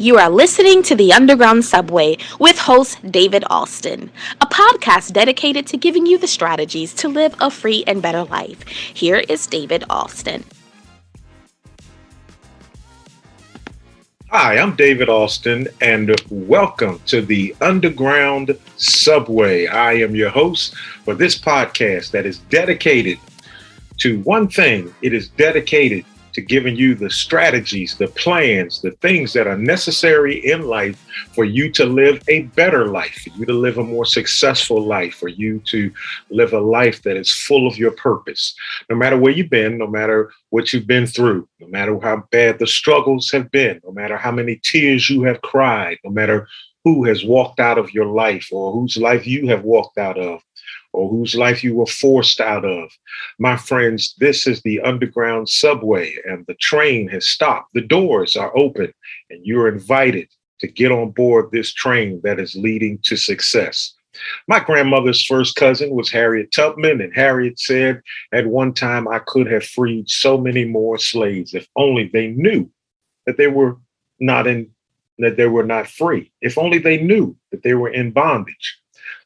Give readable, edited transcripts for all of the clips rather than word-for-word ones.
You are listening to The Underground Subway with host David Alston, a podcast dedicated to giving you the strategies to live a free and better life. Here is David Alston. Hi, I'm David Alston, and welcome to the Underground Subway. I am your host for this podcast that is dedicated to one thing. It is dedicated to giving you the strategies, the plans, the things that are necessary in life for you to live a better life, for you to live a more successful life, for you to live a life that is full of your purpose. No matter where you've been, no matter what you've been through, no matter how bad the struggles have been, no matter how many tears you have cried, no matter who has walked out of your life or whose life you have walked out of, or whose life you were forced out of. My friends, this is the Underground Subway, and the train has stopped. The doors are open, and you're invited to get on board this train that is leading to success. My grandmother's first cousin was Harriet Tubman, and Harriet said, at one time, I could have freed so many more slaves if only they knew that they were not free, if only they knew that they were in bondage.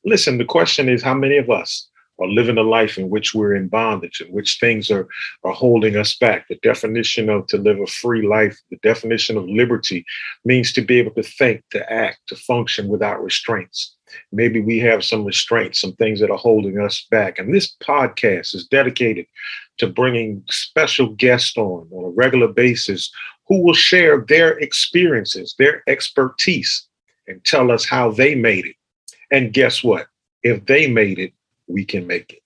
Listen, the question is, how many of us are living a life in which we're in bondage, in which things are holding us back? The definition of to live a free life, the definition of liberty means to be able to think, to act, to function without restraints. Maybe we have some restraints, some things that are holding us back. And this podcast is dedicated to bringing special guests on a regular basis who will share their experiences, their expertise, and tell us how they made it. And guess what? If they made it, we can make it.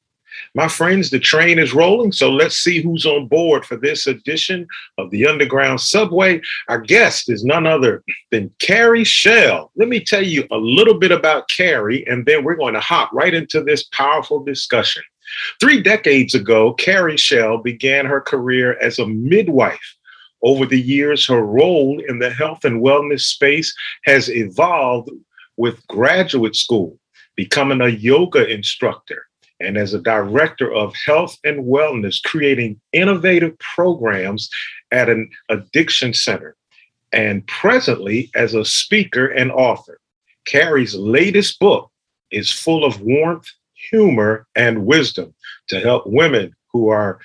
My friends, the train is rolling, so let's see who's on board for this edition of the Underground Subway. Our guest is none other than Carrie Schnell. Let me tell you a little bit about Carrie, and then we're going to hop right into this powerful discussion. 3 decades ago, Carrie Schnell began her career as a midwife. Over the years, her role in the health and wellness space has evolved with graduate school, becoming a yoga instructor, and as a director of health and wellness, creating innovative programs at an addiction center, and presently as a speaker and author. Carrie's latest book is full of warmth, humor, and wisdom to help women who are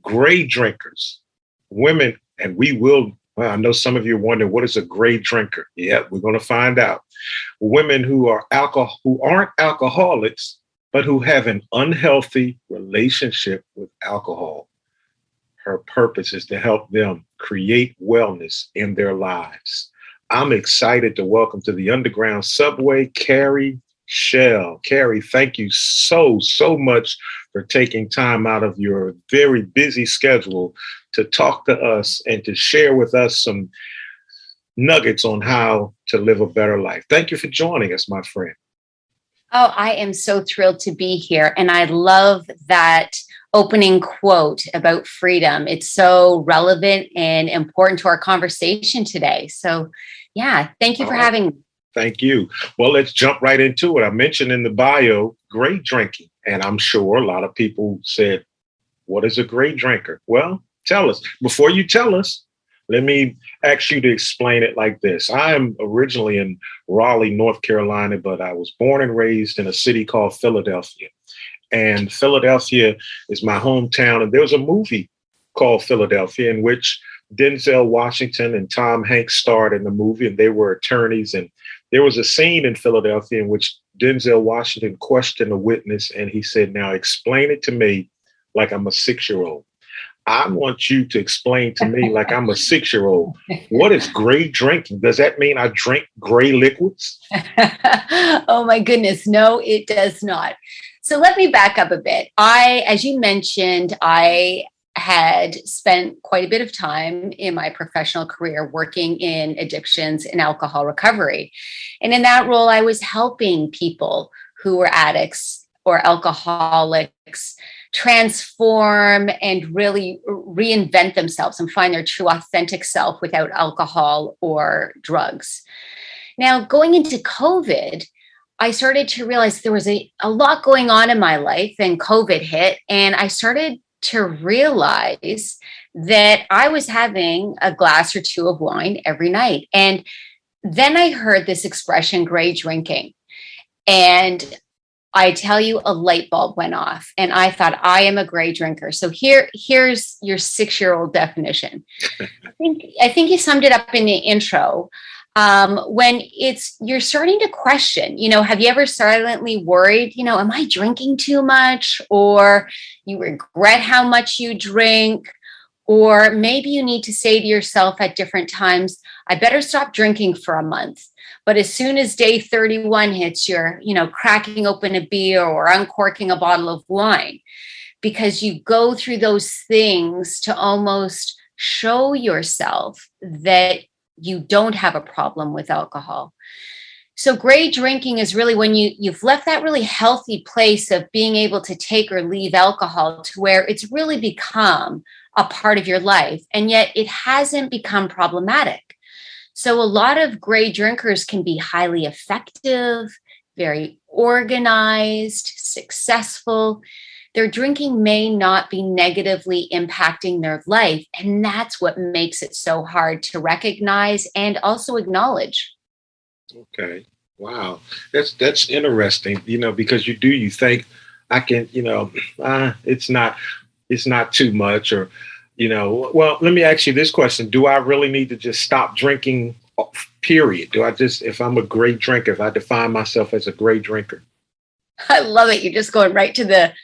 gray drinkers, women, and I know some of you are wondering, what is a gray drinker? Yeah, we're going to find out. Women who aren't alcoholics, but who have an unhealthy relationship with alcohol. Her purpose is to help them create wellness in their lives. I'm excited to welcome to the Underground Subway, Carrie Schnell. Carrie, thank you so much for taking time out of your very busy schedule to talk to us and to share with us some nuggets on how to live a better life. Thank you for joining us, my friend. Oh, I am so thrilled to be here. And I love that opening quote about freedom. It's so relevant and important to our conversation today. So, yeah, thank you for having me. Thank you. Well, let's jump right into it. I mentioned in the bio, great drinking. And I'm sure a lot of people said, what is a great drinker? Well, tell us. Before you tell us, let me ask you to explain it like this. I am originally in Raleigh, North Carolina, but I was born and raised in a city called Philadelphia. And Philadelphia is my hometown. And there was a movie called Philadelphia in which Denzel Washington and Tom Hanks starred in the movie, and they were attorneys. And there was a scene in Philadelphia in which Denzel Washington questioned a witness, and he said, now explain it to me like I'm a 6-year-old. I want you to explain to me like I'm a 6-year-old. What is gray drinking? Does that mean I drink gray liquids? Oh my goodness. No, it does not. So let me back up a bit. As you mentioned, I had spent quite a bit of time in my professional career working in addictions and alcohol recovery. And in that role, I was helping people who were addicts or alcoholics transform and really reinvent themselves and find their true authentic self without alcohol or drugs. Now, going into COVID, I started to realize there was a lot going on in my life, and COVID hit, and I started to realize that I was having a glass or two of wine every night. And then I heard this expression, gray drinking. And I tell you, a light bulb went off, and I thought, I am a gray drinker. So here's your 6-year-old definition. I think you summed it up in the intro. When you're starting to question, have you ever silently worried, am I drinking too much? Or you regret how much you drink? Or maybe you need to say to yourself at different times, I better stop drinking for a month. But as soon as day 31 hits, you're, cracking open a beer or uncorking a bottle of wine, because you go through those things to almost show yourself that you don't have a problem with alcohol. So gray drinking is really when you've left that really healthy place of being able to take or leave alcohol to where it's really become a part of your life, and yet it hasn't become problematic. So a lot of gray drinkers can be highly effective, very organized, successful. Their drinking may not be negatively impacting their life, and that's what makes it so hard to recognize and also acknowledge. Okay. Wow. That's interesting, because you think I can, it's not too much, or, well, let me ask you this question. Do I really need to just stop drinking, period? If I'm a great drinker, if I define myself as a great drinker? I love it. You're just going right to the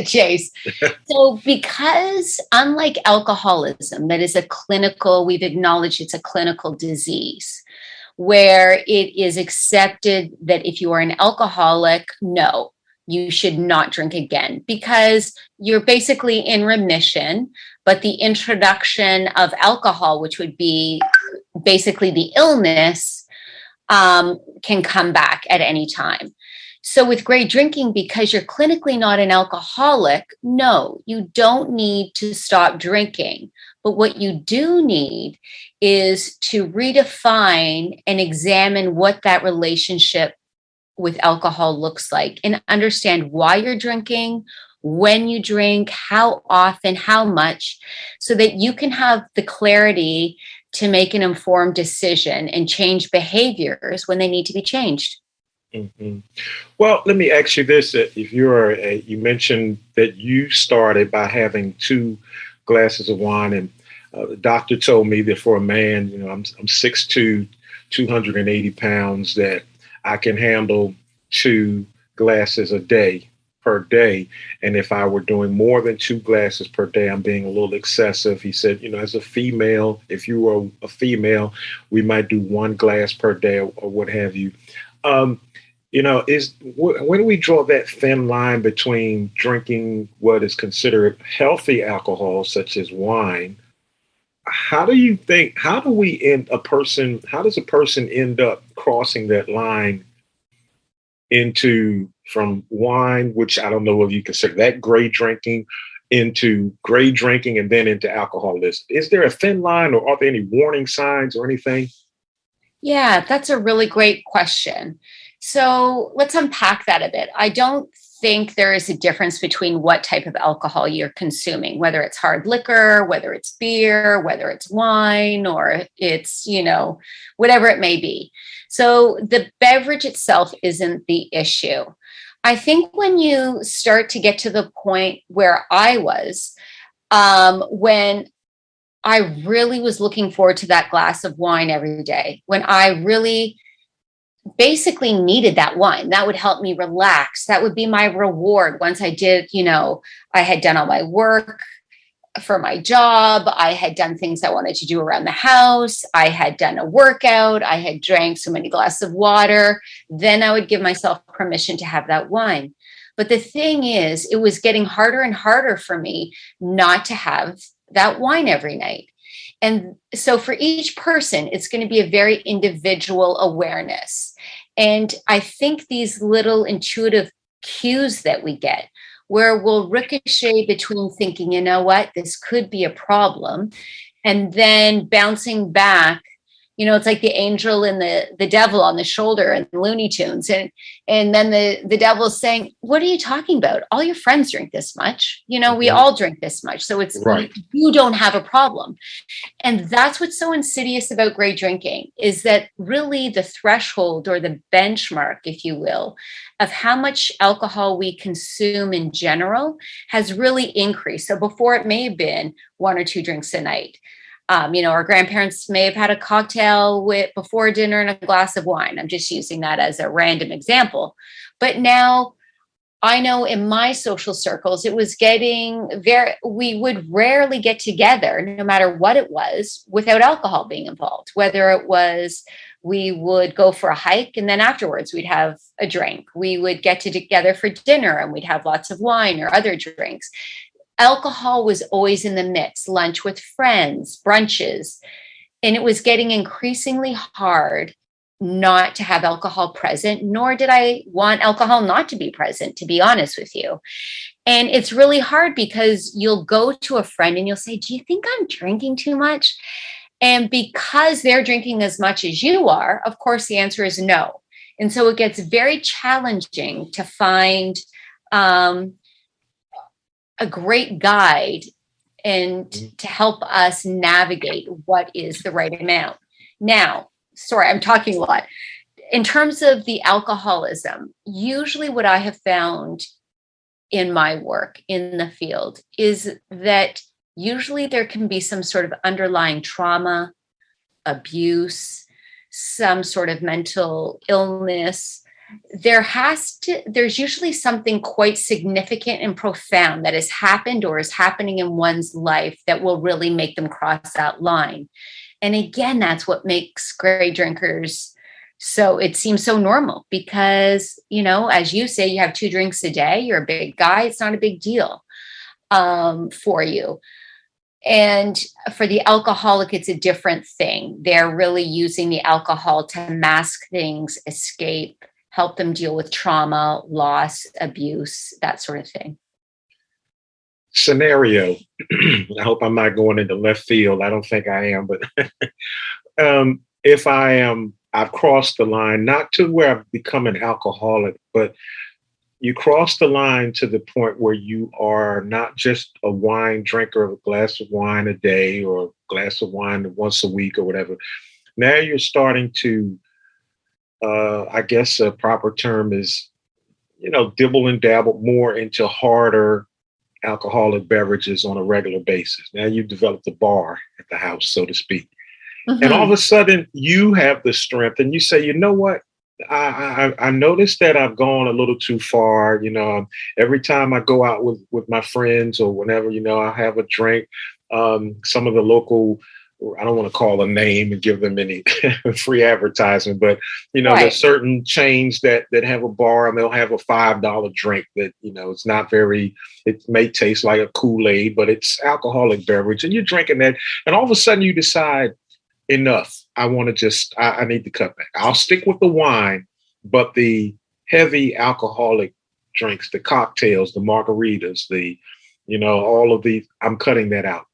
chase. So because unlike alcoholism, that is we've acknowledged it's a clinical disease where it is accepted that if you are an alcoholic, no, you should not drink again because you're basically in remission. But the introduction of alcohol, which would be basically the illness, can come back at any time. So with gray drinking, because you're clinically not an alcoholic, no, you don't need to stop drinking. But what you do need is to redefine and examine what that relationship with alcohol looks like and understand why you're drinking, when you drink, how often, how much, so that you can have the clarity to make an informed decision and change behaviors when they need to be changed. Mm-hmm. Well, let me ask you this. If you mentioned that you started by having 2 glasses of wine, and the doctor told me that for a man, I'm 6'2", 280 pounds, that I can handle 2 glasses per day. And if I were doing more than 2 glasses per day, I'm being a little excessive. He said, as a female, if you were a female, we might do 1 glass per day or what have you. When do we draw that thin line between drinking what is considered healthy alcohol, such as wine? How does a person end up crossing that line from wine, which I don't know if you consider that gray drinking, into gray drinking and then into alcoholism? Is there a thin line, or are there any warning signs or anything? Yeah, that's a really great question. So let's unpack that a bit. I don't think there is a difference between what type of alcohol you're consuming, whether it's hard liquor, whether it's beer, whether it's wine, or it's, whatever it may be. So the beverage itself isn't the issue. I think when you start to get to the point where I was, when I really was looking forward to that glass of wine every day, when I really basically needed that wine. That would help me relax. That would be my reward. Once I did, I had done all my work for my job. I had done things I wanted to do around the house. I had done a workout. I had drank so many glasses of water. Then I would give myself permission to have that wine. But the thing is, it was getting harder and harder for me not to have that wine every night. And so for each person, it's going to be a very individual awareness. And I think these little intuitive cues that we get, where we'll ricochet between thinking, this could be a problem, and then bouncing back It's like the angel and the devil on the shoulder and Looney Tunes. And then the devil's saying, what are you talking about? All your friends drink this much. We all drink this much. So it's Right. you don't have a problem. And that's what's so insidious about great drinking, is that really the threshold or the benchmark, if you will, of how much alcohol we consume in general has really increased. So before, it may have been 1 or 2 drinks a night. Our grandparents may have had a cocktail before dinner and a glass of wine. I'm just using that as a random example. But now I know in my social circles, it was we would rarely get together, no matter what it was, without alcohol being involved. Whether it was, we would go for a hike and then afterwards we'd have a drink. We would get together for dinner and we'd have lots of wine or other drinks. Alcohol was always in the mix, lunch with friends, brunches, and it was getting increasingly hard not to have alcohol present, nor did I want alcohol not to be present, to be honest with you. And it's really hard because you'll go to a friend and you'll say, do you think I'm drinking too much? And because they're drinking as much as you are, of course, the answer is no. And so it gets very challenging to find a great guide and to help us navigate what is the right amount. Now, sorry, I'm talking a lot. In terms of the alcoholism, usually what I have found in my work in the field is that usually there can be some sort of underlying trauma, abuse, some sort of mental illness. There's usually something quite significant and profound that has happened or is happening in one's life that will really make them cross that line. And again, that's what makes great drinkers. So it seems so normal because, as you say, you have 2 drinks a day, you're a big guy. It's not a big deal for you. And for the alcoholic, it's a different thing. They're really using the alcohol to mask things, escape, help them deal with trauma, loss, abuse, that sort of thing. Scenario. I hope I'm not going into left field. I don't think I am, but if I've crossed the line, not to where I've become an alcoholic, but you cross the line to the point where you are not just a wine drinker of a glass of wine a day or a glass of wine once a week or whatever. Now you're starting to, I guess a proper term is, dibble and dabble more into harder alcoholic beverages on a regular basis. Now you've developed a bar at the house, so to speak. Mm-hmm. And all of a sudden you have the strength and you say, you know what? I noticed that I've gone a little too far. Every time I go out with my friends or whenever, I have a drink. Some of the local, I don't want to call a name and give them any free advertisement, but right. There's certain chains that have a bar and they'll have a $5 drink that, it's not it may taste like a Kool-Aid, but it's alcoholic beverage and you're drinking that. And all of a sudden you decide, enough. I want to I need to cut back. I'll stick with the wine, but the heavy alcoholic drinks, the cocktails, the margaritas, all of these, I'm cutting that out.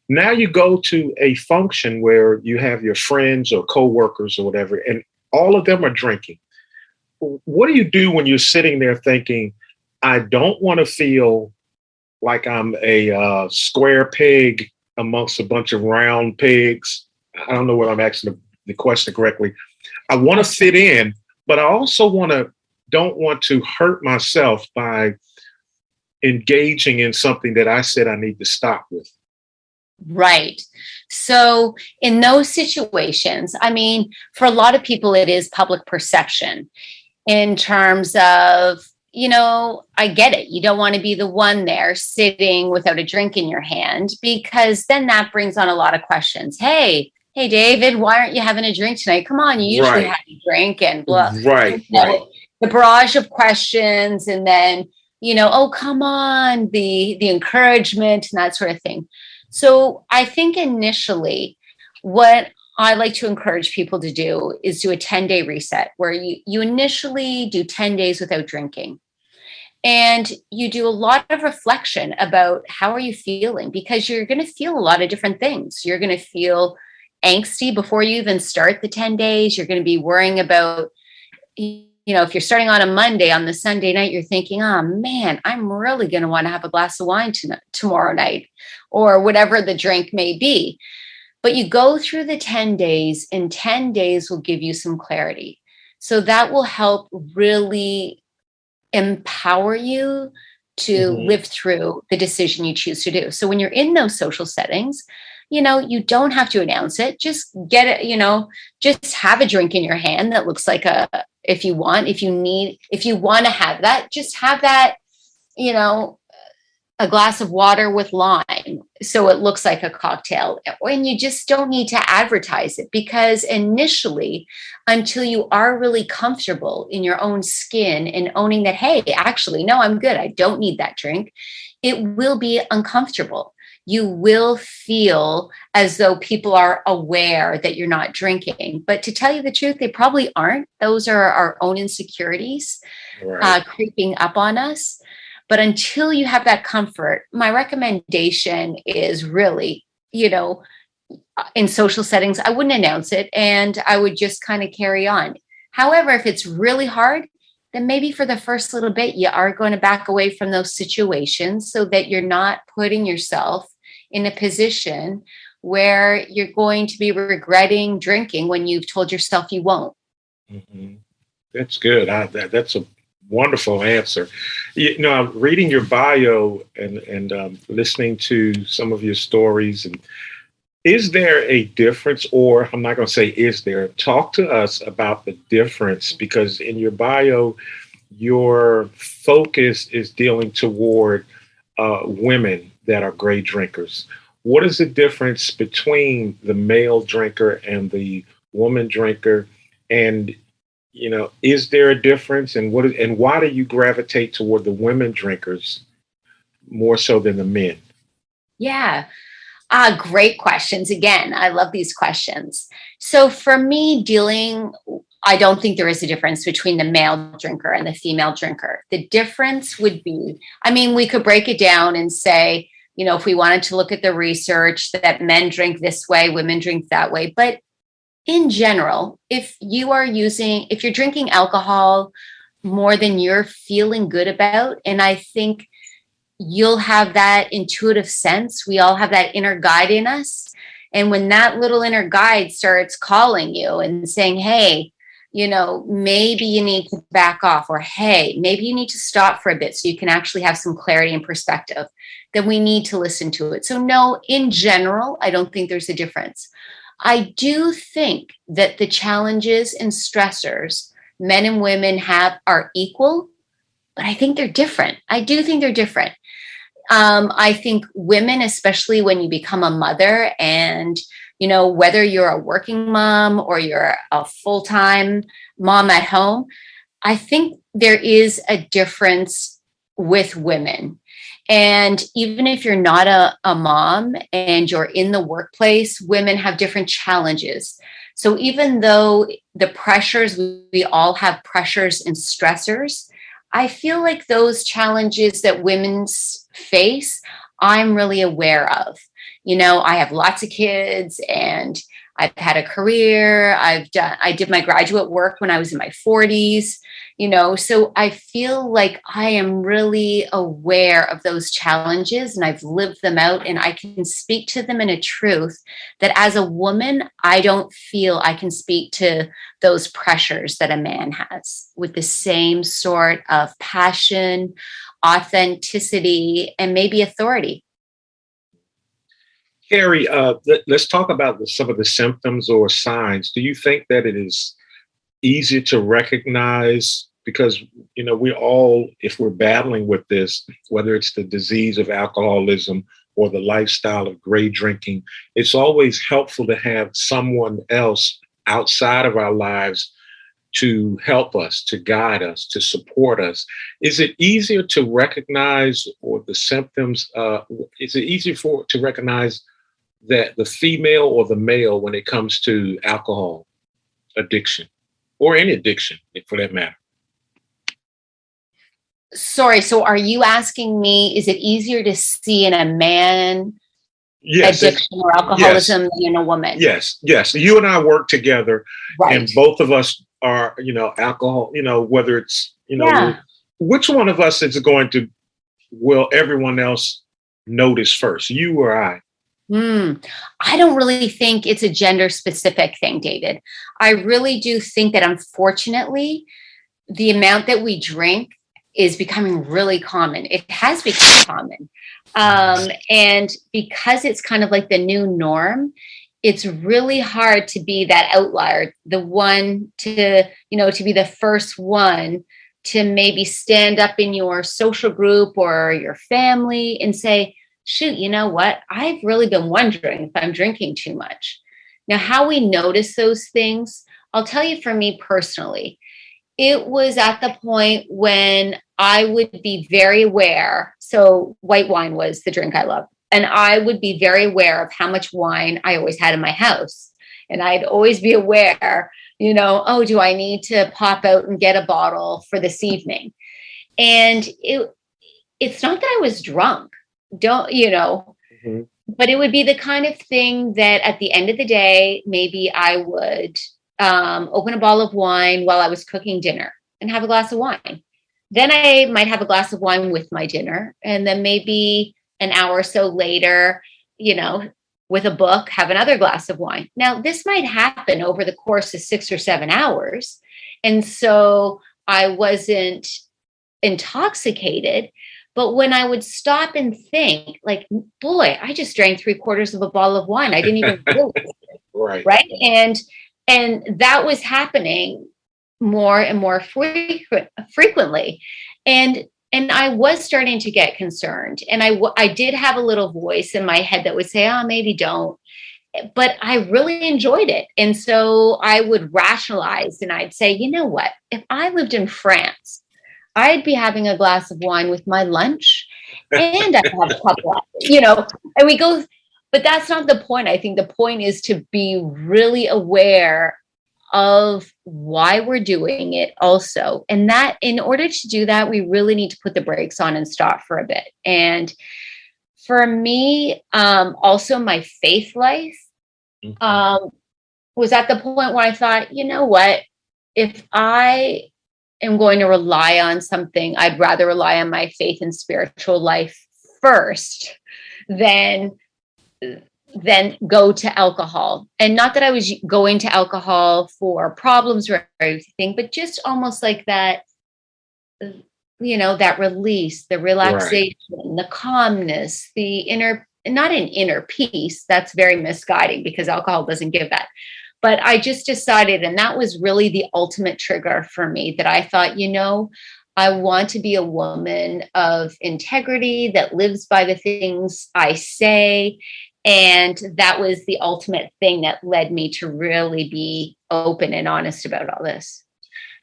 Now you go to a function where you have your friends or coworkers or whatever, and all of them are drinking. What do you do when you're sitting there thinking, I don't want to feel like I'm a square peg amongst a bunch of round pegs? I don't know whether I'm asking the question correctly. I want to fit in, but I also don't want to hurt myself by engaging in something that I said I need to stop with. Right. So in those situations, for a lot of people, it is public perception in terms of, I get it. You don't want to be the one there sitting without a drink in your hand, because then that brings on a lot of questions. Hey, David, why aren't you having a drink tonight? Come on, you usually have a drink and blah. Right. The barrage of questions and then, oh, come on, the encouragement and that sort of thing. So I think initially what I like to encourage people to do is do a 10-day reset where you initially do 10 days without drinking. And you do a lot of reflection about how are you feeling, because you're going to feel a lot of different things. You're going to feel angsty before you even start the 10 days. You're going to be worrying about, if you're starting on a Monday, on the Sunday night, you're thinking, oh man, I'm really going to want to have a glass of wine tomorrow night, or whatever the drink may be. But you go through the 10 days, and 10 days will give you some clarity. So that will help really empower you to live through the decision you choose to do. So when you're in those social settings, you don't have to announce it. Just get it, just have a drink in your hand that looks like if you want to have that, just have that, a glass of water with lime, so it looks like a cocktail. And you just don't need to advertise it, because initially, until you are really comfortable in your own skin and owning that, hey, actually, no, I'm good, I don't need that drink, it will be uncomfortable. You will feel as though people are aware that you're not drinking. But to tell you the truth, they probably aren't. Those are our own insecurities creeping up on us. But until you have that comfort, my recommendation is really, in social settings, I wouldn't announce it, and I would just kind of carry on. However, if it's really hard, then maybe for the first little bit, you are going to back away from those situations, so that you're not putting yourself in a position where you're going to be regretting drinking when you've told yourself you won't. Mm-hmm. That's good. That's a wonderful answer. I'm reading your bio and listening to some of your stories. And is there a difference, or I'm not going to say is there, talk to us about the difference, because in your bio, your focus is dealing toward women that are great drinkers. What is the difference between the male drinker and the woman drinker? And is there a difference, and why do you gravitate toward the women drinkers more so than the men? Yeah. Great questions. Again, I love these questions. So for me, I don't think there is a difference between the male drinker and the female drinker. The difference would be, we could break it down and say, if we wanted to look at the research, that men drink this way, women drink that way. But in general, if you're drinking alcohol more than you're feeling good about, and I think you'll have that intuitive sense. We all have that inner guide in us. And when that little inner guide starts calling you and saying, hey, maybe you need to back off, or hey, maybe you need to stop for a bit so you can actually have some clarity and perspective, then we need to listen to it. So no, in general, I don't think there's a difference. I do think that the challenges and stressors men and women are equal, but I think they're different. I do think they're different. I think women, especially when you become a mother, and whether you're a working mom or you're a full-time mom at home, I think there is a difference with women. And even if you're not a mom and you're in the workplace, women have different challenges. So even though the pressures, we all have pressures and stressors, I feel like those challenges that women face, I'm really aware of. I have lots of kids, and I've had a career. I did my graduate work when I was in my 40s, so I feel like I am really aware of those challenges, and I've lived them out, and I can speak to them in a truth that as a woman, I don't feel I can speak to those pressures that a man has with the same sort of passion, authenticity, and maybe authority. Carrie, let's talk about some of the symptoms or signs. Do you think that it is easy to recognize? Because, we all, if we're battling with this, whether it's the disease of alcoholism or the lifestyle of great drinking, it's always helpful to have someone else outside of our lives to help us, to guide us, to support us. Is it easier to recognize, or the symptoms, is it easier to recognize that the female or the male when it comes to alcohol addiction, or any addiction for that matter? Sorry, so are you asking me, is it easier to see in a man Yes, addiction or alcoholism than in a woman. yes, yes. You and I work together, and Right. both of us are, alcohol. Whether it's, Yeah. which one of us is going to will everyone else notice first, you or I? I don't really think it's a gender specific thing, David. I really do think that unfortunately, the amount that we drink is becoming really common. It has become common. And because it's kind of like the new norm, it's really hard to be that outlier, the one to be the first one to maybe stand up in your social group or your family and say, shoot, you know what? I've really been wondering if I'm drinking too much. Now, how we notice those things, I'll tell you for me personally, it was at the point when I would be very aware. So white wine was the drink I love. And I would be very aware of how much wine I always had in my house. And I'd always be aware, oh, do I need to pop out and get a bottle for this evening? And it's not that I was drunk, Mm-hmm. but it would be the kind of thing that at the end of the day, maybe I would open a bottle of wine while I was cooking dinner and have a glass of wine. Then I might have a glass of wine with my dinner. And then maybe an hour or so later, with a book, have another glass of wine. Now, this might happen over the course of 6 or 7 hours. And so I wasn't intoxicated. But when I would stop and think, like, boy, I just drank 3/4 of a bottle of wine. I didn't even realize it. Right. And that was happening more and more frequently. And I was starting to get concerned. And I did have a little voice in my head that would say, oh, maybe don't. But I really enjoyed it. And so I would rationalize and I'd say, you know what? If I lived in France, I'd be having a glass of wine with my lunch and I'd have a couple of, and we go, but that's not the point. I think the point is to be really aware of why we're doing it also. And that in order to do that, we really need to put the brakes on and stop for a bit. And for me, also my faith life was at the point where I thought, you know what, if I am going to rely on something, I'd rather rely on my faith and spiritual life first than go to alcohol. And not that I was going to alcohol for problems or everything, but just almost like that, that release, the relaxation, the calmness, the inner, not an inner peace. That's very misguiding because alcohol doesn't give that. But I just decided, and that was really the ultimate trigger for me, that I thought, I want to be a woman of integrity that lives by the things I say. And that was the ultimate thing that led me to really be open and honest about all this.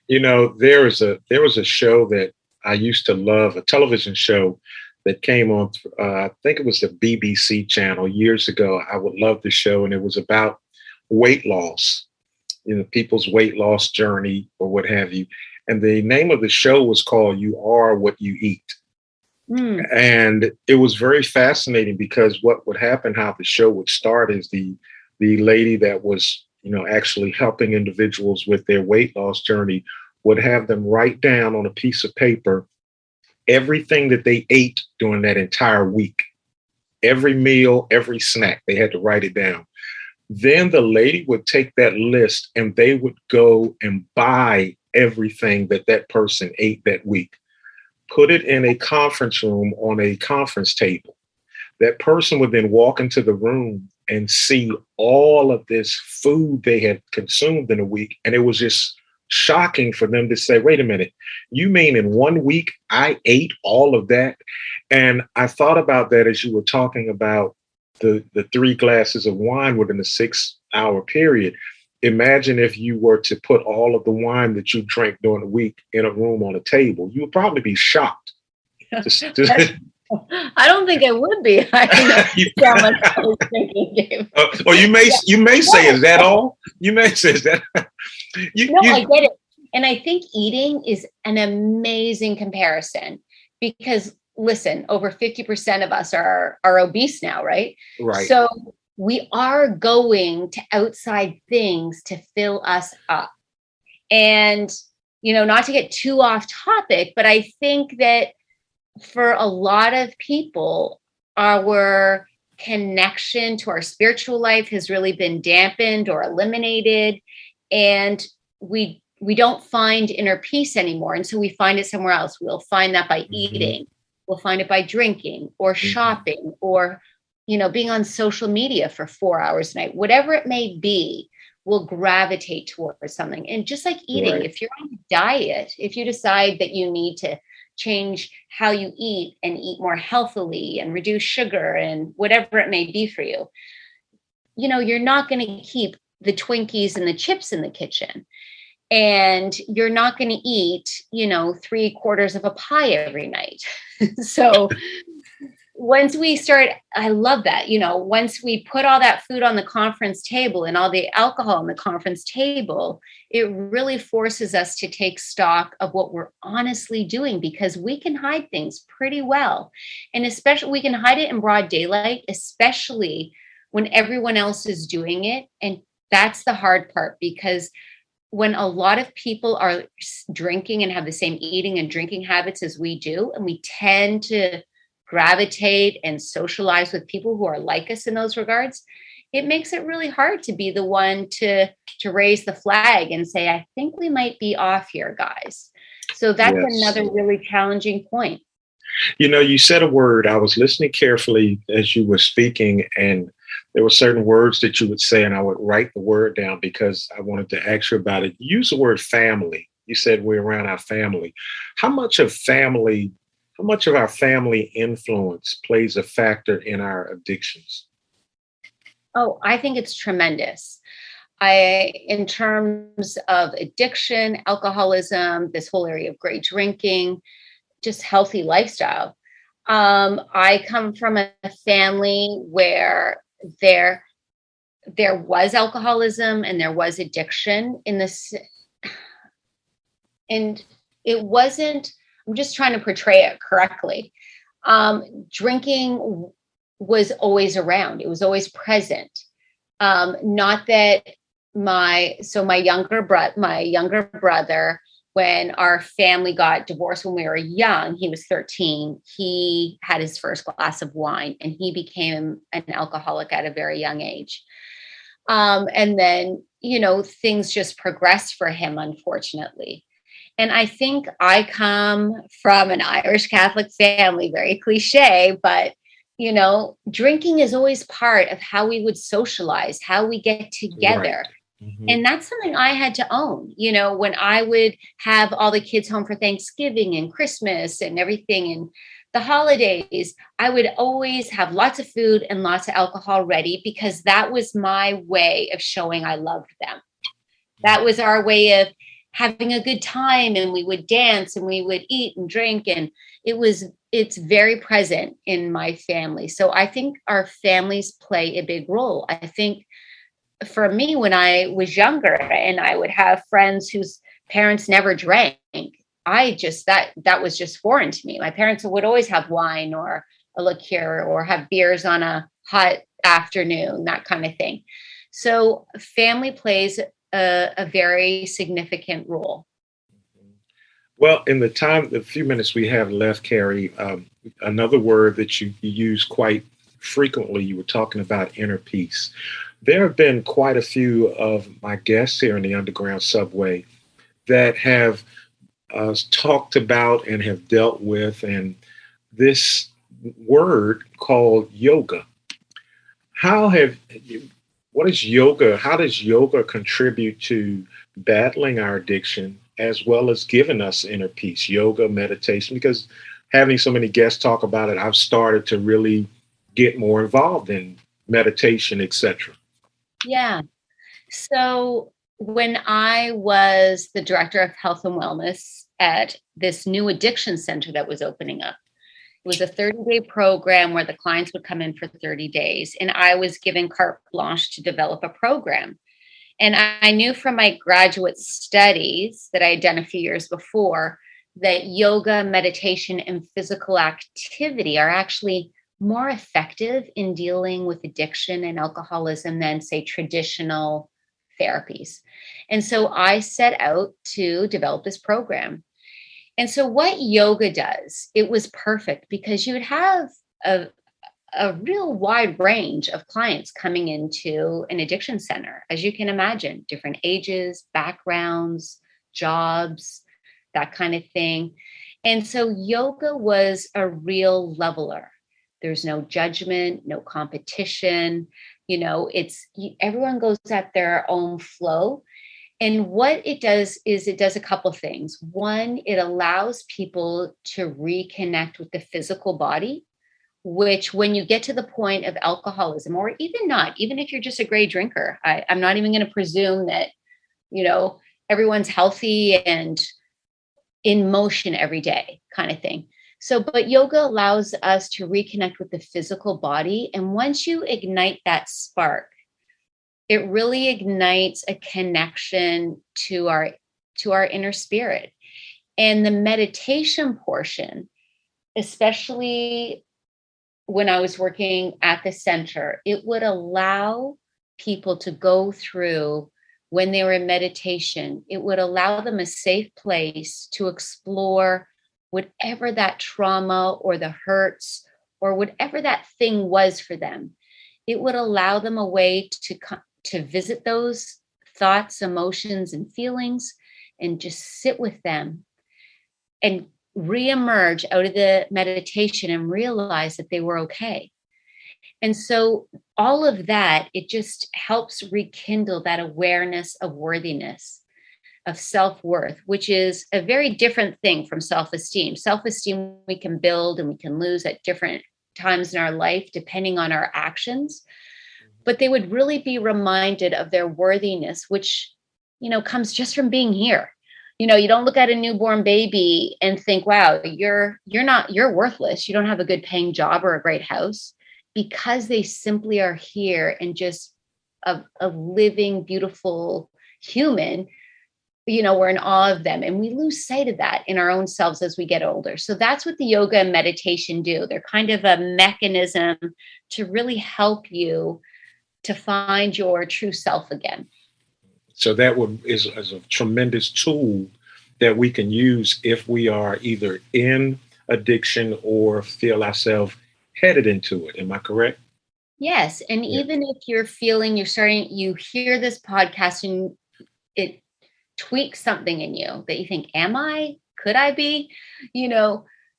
There was a show that I used to love, a television show that came on, I think it was the BBC channel years ago. I would love the show. And it was about weight loss, people's weight loss journey or what have you. And the name of the show was called You Are What You Eat. And it was very fascinating because what would happen, how the show would start is the lady that was, actually helping individuals with their weight loss journey would have them write down on a piece of paper everything that they ate during that entire week. Every meal, every snack, they had to write it down. Then the lady would take that list and they would go and buy everything that person ate that week, put it in a conference room on a conference table. That person would then walk into the room and see all of this food they had consumed in a week. And it was just shocking for them to say, wait a minute, you mean in 1 week I ate all of that? And I thought about that as you were talking about the 3 glasses of wine within a 6-hour period. Imagine if you were to put all of the wine that you drank during the week in a room on a table. You would probably be shocked. I don't think I would be. I know how much I was thinking, Dave. Or you may say, is that all? You may say, is that? I get it. And I think eating is an amazing comparison because listen, over 50% of us are obese now, right? Right. So we are going to outside things to fill us up. And, not to get too off topic, but I think that for a lot of people, our connection to our spiritual life has really been dampened or eliminated. And we don't find inner peace anymore. And so we find it somewhere else. We'll find that by eating. We'll find it by drinking or shopping or, being on social media for 4 hours a night, whatever it may be, will gravitate towards something. And just like eating, Right. if you're on a diet, if you decide that you need to change how you eat and eat more healthily and reduce sugar and whatever it may be for you, you're not going to keep the Twinkies and the chips in the kitchen. And you're not going to eat, 3/4 of a pie every night. So once we start, I love that, once we put all that food on the conference table and all the alcohol on the conference table, it really forces us to take stock of what we're honestly doing, because we can hide things pretty well. And especially we can hide it in broad daylight, especially when everyone else is doing it. And that's the hard part, because when a lot of people are drinking and have the same eating and drinking habits as we do, and we tend to gravitate and socialize with people who are like us in those regards, it makes it really hard to be the one to raise the flag and say, I think we might be off here, guys. So that's another really challenging point. You said a word. I was listening carefully as you were speaking, and there were certain words that you would say, and I would write the word down because I wanted to ask you about it. You used the word family. You said we're around our family. How much of our family influence plays a factor in our addictions? Oh, I think it's tremendous. In terms of addiction, alcoholism, this whole area of great drinking, just healthy lifestyle. I come from a family where there was alcoholism and there was addiction in this, and it wasn't, I'm just trying to portray it correctly. Drinking was always around. It was always present. Not that my younger brother, when our family got divorced when we were young, he was 13, he had his first glass of wine and he became an alcoholic at a very young age. And then, things just progressed for him, unfortunately. And I think I come from an Irish Catholic family, very cliche, but, drinking is always part of how we would socialize, how we get together. Right. Mm-hmm. And that's something I had to own, when I would have all the kids home for Thanksgiving and Christmas and everything and the holidays, I would always have lots of food and lots of alcohol ready, because that was my way of showing I loved them. That was our way of having a good time, and we would dance and we would eat and drink, and it's very present in my family. So I think our families play a big role. I think for me, when I was younger and I would have friends whose parents never drank, that was just foreign to me. My parents would always have wine or a liqueur or have beers on a hot afternoon, that kind of thing. So family plays a very significant role. Well, in the few minutes we have left, Carrie, another word that you use quite frequently, you were talking about inner peace. There have been quite a few of my guests here in the Underground Subway that have talked about and have dealt with and this word called yoga. What is yoga? How does yoga contribute to battling our addiction as well as giving us inner peace? Yoga, meditation, because having so many guests talk about it, I've started to really get more involved in meditation, etc. Yeah. So when I was the director of health and wellness at this new addiction center that was opening up, it was a 30-day program where the clients would come in for 30 days. And I was given carte blanche to develop a program. And I knew from my graduate studies that I had done a few years before that yoga, meditation, and physical activity are actually more effective in dealing with addiction and alcoholism than, say, traditional therapies. And so I set out to develop this program. And so what yoga does, it was perfect because you would have a real wide range of clients coming into an addiction center, as you can imagine, different ages, backgrounds, jobs, that kind of thing. And so yoga was a real leveler. There's no judgment, no competition. Everyone goes at their own flow. And what it does is it does a couple things. One, it allows people to reconnect with the physical body, which when you get to the point of alcoholism, or even not, even if you're just a great drinker, I'm not even going to presume that, everyone's healthy and in motion every day kind of thing. So, but yoga allows us to reconnect with the physical body. And once you ignite that spark, it really ignites a connection to our inner spirit. And the meditation portion, especially when I was working at the center, it would allow people to go through, when they were in meditation, it would allow them a safe place to explore whatever that trauma or the hurts or whatever that thing was for them. It would allow them a way to visit those thoughts, emotions, and feelings and just sit with them and reemerge out of the meditation and realize that they were okay. And so all of that, it just helps rekindle that awareness of worthiness, of self-worth, which is a very different thing from self-esteem. Self-esteem we can build and we can lose at different times in our life, depending on our actions. But they would really be reminded of their worthiness, which, comes just from being here. You don't look at a newborn baby and think, wow, you're worthless. You don't have a good paying job or a great house, because they simply are here and just a living, beautiful human. We're in awe of them, and we lose sight of that in our own selves as we get older. So that's what the yoga and meditation do. They're kind of a mechanism to really help you to find your true self again. So that is a tremendous tool that we can use if we are either in addiction or feel ourselves headed into it. Am I correct? Yes. And even if you're feeling, you hear this podcast and it tweaks something in you that you think, could I be?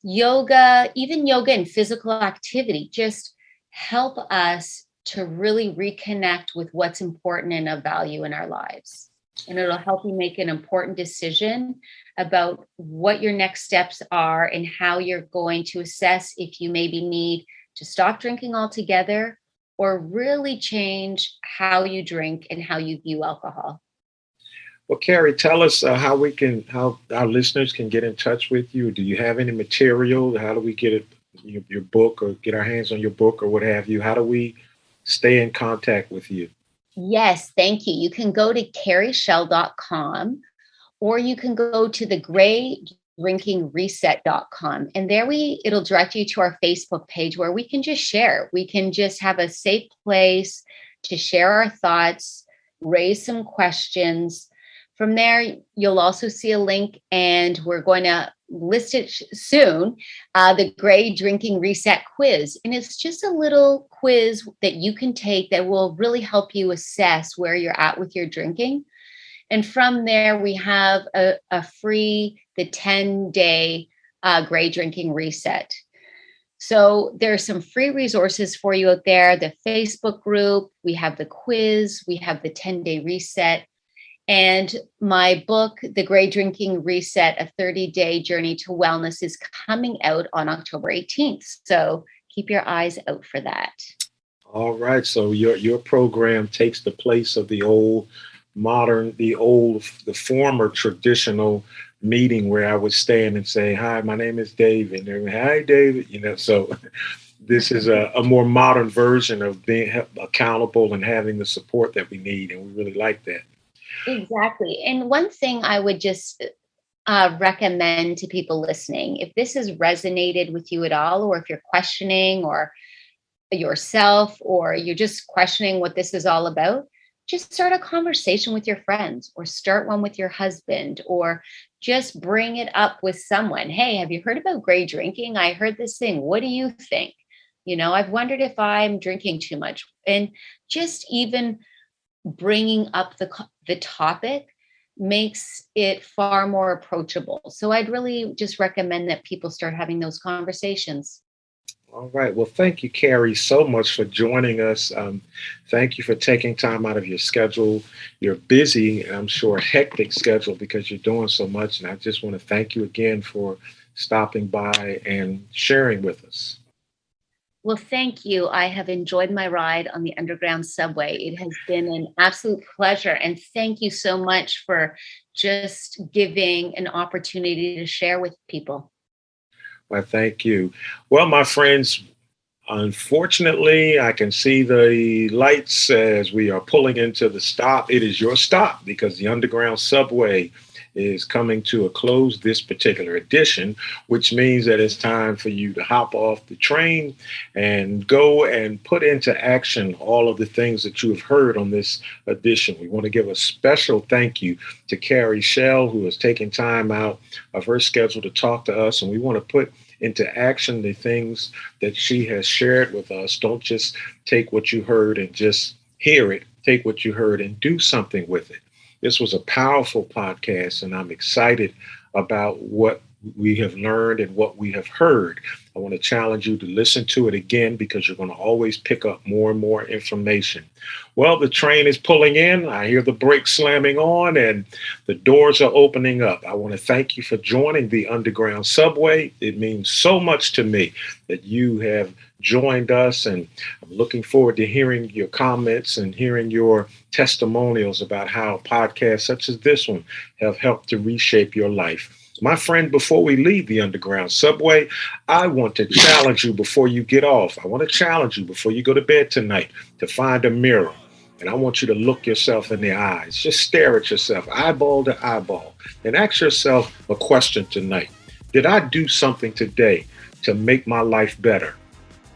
Yoga, even yoga and physical activity just help us to really reconnect with what's important and of value in our lives. And it'll help you make an important decision about what your next steps are and how you're going to assess if you maybe need to stop drinking altogether or really change how you drink and how you view alcohol. Well, Carrie, tell us how our listeners can get in touch with you. Do you have any material? How do we get your book or get our hands on your book or what have you? How do we stay in contact with you? Yes, thank you. You can go to carrieschnell.com or you can go to thegraydrinkingreset.com. And there it'll direct you to our Facebook page where we can just share. We can just have a safe place to share our thoughts, raise some questions. From there, you'll also see a link, and we're going to list it soon, the Gray Drinking Reset Quiz. And it's just a little quiz that you can take that will really help you assess where you're at with your drinking. And from there, we have a free, the 10-day Gray Drinking Reset. So there's some free resources for you out there, the Facebook group, we have the quiz, we have the 10-day reset. And my book, The Gray Drinking Reset, A 30-Day Journey to Wellness, is coming out on October 18th. So keep your eyes out for that. All right. So your program takes the place of the former traditional meeting where I would stand and say, "Hi, my name is David." And "Hi, David." So this is a more modern version of being accountable and having the support that we need. And we really like that. Exactly. And one thing I would just recommend to people listening, if this has resonated with you at all, or if you're questioning or yourself, or you're just questioning what this is all about, just start a conversation with your friends, or start one with your husband, or just bring it up with someone. Hey, have you heard about gray drinking? I heard this thing. What do you think? I've wondered if I'm drinking too much. And just even bringing up the topic makes it far more approachable. So I'd really just recommend that people start having those conversations. All right. Well, thank you, Carrie, so much for joining us. Thank you for taking time out of your schedule. You're busy, and I'm sure hectic schedule because you're doing so much. And I just want to thank you again for stopping by and sharing with us. Well, thank you. I have enjoyed my ride on the Underground Subway. It has been an absolute pleasure. And thank you so much for just giving an opportunity to share with people. Well, thank you. Well, my friends, unfortunately, I can see the lights as we are pulling into the stop. It is your stop because the Underground Subway is coming to a close this particular edition, which means that it's time for you to hop off the train and go and put into action all of the things that you have heard on this edition. We want to give a special thank you to Carrie Schnell, who has taken time out of her schedule to talk to us, and we want to put into action the things that she has shared with us. Don't just take what you heard and just hear it. Take what you heard and do something with it. This was a powerful podcast, and I'm excited about what we have learned and what we have heard. I want to challenge you to listen to it again because you're going to always pick up more and more information. Well, the train is pulling in. I hear the brakes slamming on and the doors are opening up. I want to thank you for joining the Underground Subway. It means so much to me that you have joined us, and I'm looking forward to hearing your comments and hearing your testimonials about how podcasts such as this one have helped to reshape your life. My friend, before we leave the Underground Subway, I want to challenge you before you get off. I want to challenge you before you go to bed tonight to find a mirror. And I want you to look yourself in the eyes. Just stare at yourself, eyeball to eyeball, and ask yourself a question tonight. Did I do something today to make my life better?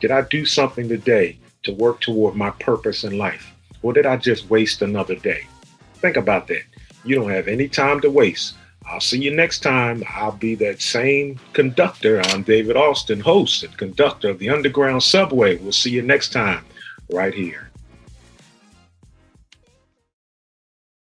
Did I do something today to work toward my purpose in life? Or did I just waste another day? Think about that. You don't have any time to waste. I'll see you next time. I'll be that same conductor. I'm David Alston, host and conductor of the Underground Subway. We'll see you next time right here.